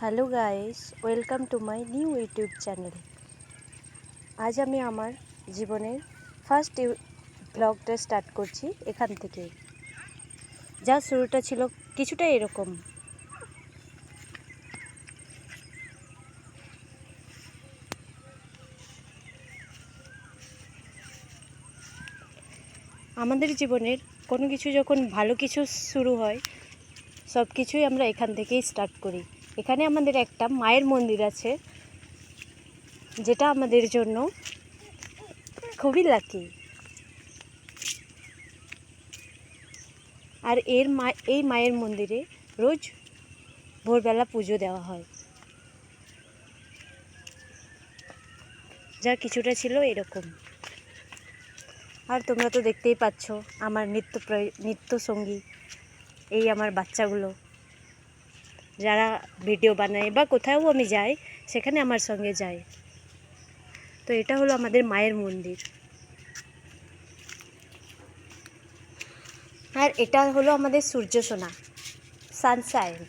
Hello guys, welcome to my new YouTube channel. আজ আমি আমার জীবনের ফার্স্ট ব্লগটা স্টার্ট করছি এখান থেকে। যা শুরুটা ছিল কিছুটা এরকম। আমাদের জীবনের কোনো কিছু যখন ভালো কিছু শুরু হয়, সব কিছুই আমরা এখান থেকেই স্টার্ট করি। এখানে আমাদের একটা মায়ের মন্দির আছে, যেটা আমাদের জন্য খুবই লাকি। আর এই মায়ের মন্দিরে রোজ ভোরবেলা পুজো দেওয়া হয়। যা কিছুটা ছিল এরকম। আর তোমরা তো দেখতেই পাচ্ছ আমার নৃত্য সঙ্গী, এই আমার বাচ্চাগুলো, যারা ভিডিও বানায় বা কোথাও আমি যাই সেখানে আমার সঙ্গে যায়। তো এটা হলো আমাদের মায়ের মন্দির। আর এটা হলো আমাদের সূর্য সোনা, সানশাইন।